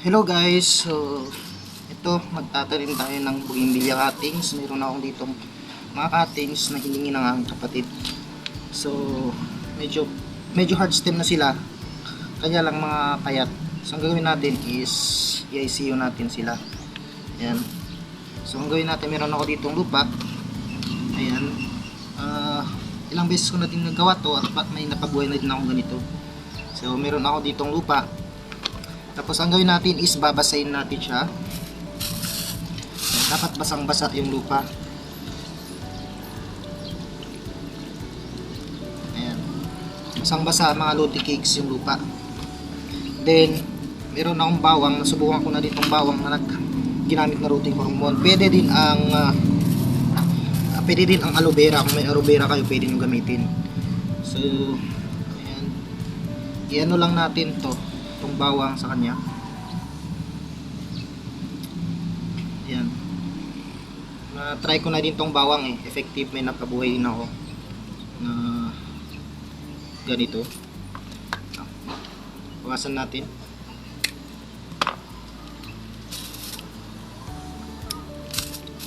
Hello guys, so ito magtatanim tayo ng bougainvillea cuttings. Meron akong dito mga cuttings na hiningi ng aking kapatid. So medyo hard stem na sila, kanya lang mga payat. So ang gagawin natin is i-ICU natin sila. Ayan. So ang gawin natin, meron ako ditong lupa. Ayan. Ilang beses ko na din nagawa to at may napabuhay na din ako ganito. So meron ako ditong lupa. Tapos ang gawin natin is babasahin natin siya. Dapat basang-basa yung lupa. Ayan. Basang-basa mga lodi cakes yung lupa. Then, meron akong bawang. Nasubukan ko na ditong bawang na ginamit na rooting hormone. Pwede din ang aloe vera. Kung may aloe vera kayo, pwede nyo gamitin. So, ayan. Iano lang natin to. Itong bawang sa kanya. Ayan. Na-try ko na din tong bawang eh. Effective, may nakabuhay din ako na ganito. Bawasan natin.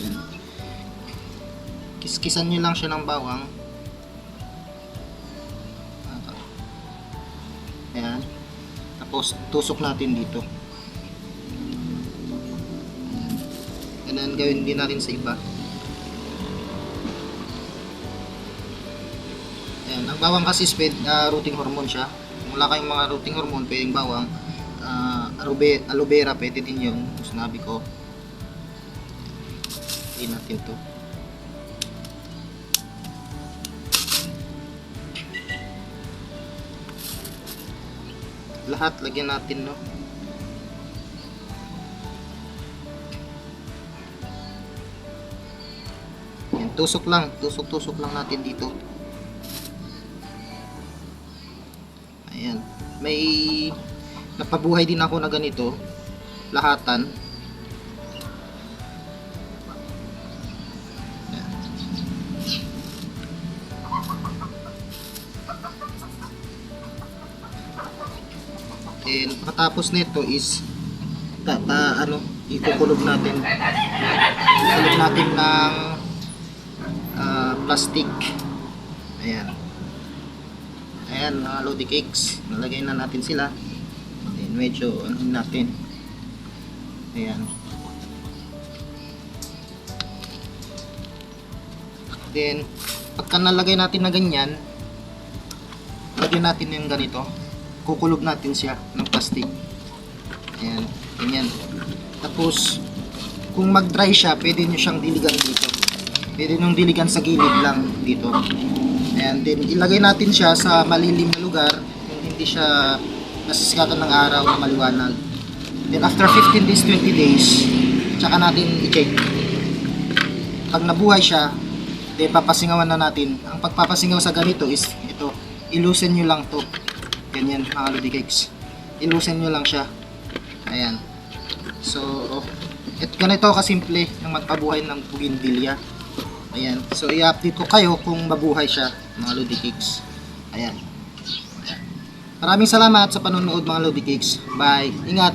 Ayan. Kiskisan nyo lang siya ng bawang. Ayan. Tapos tusok natin dito. And then gawin din natin sa iba. Ayan, ang bawang kasi rooting hormone siya. Kung wala kayong mga rooting hormone, pwedeng bawang, aloe vera, pwede din yun. Sinabi ko. Hindi natin to. Lahat lagyan natin, no. Yan, tusok lang natin dito. Ayan, may napabuhay din ako na ganito, lahatan. And pagkatapos nito is ikukulog natin ng plastic. Ayan mga lodi cakes, nalagay na natin sila. Then medyo natin. Ayan. Then pagka nalagay natin na ganyan, lagyan natin yung ganito, kukulob natin siya ng plastic. Ayan, ganyan. Tapos kung mag-dry siya, pwede nyo siyang diligan dito. Pwede nyo diligan sa gilid lang dito. Ayan, then ilagay natin siya sa malilim na lugar, yung hindi siya nasisikatan ng araw na maliwanag. Then after 15 days, 20 days, tsaka natin i-check. Pag nabuhay siya, then papasingawan na natin. Ang pagpapasingaw sa ganito is ito, ilusin nyo lang to. Ganyan mga lodi cakes, ilusin nyo lang siya. Ayan. So ganito kasimple ng magpabuhay ng bougainvillea. Ayan, so i-update ko kayo kung mabuhay siya mga lodi cakes. Ayan. Maraming salamat sa panonood mga lodi cakes. Bye, ingat.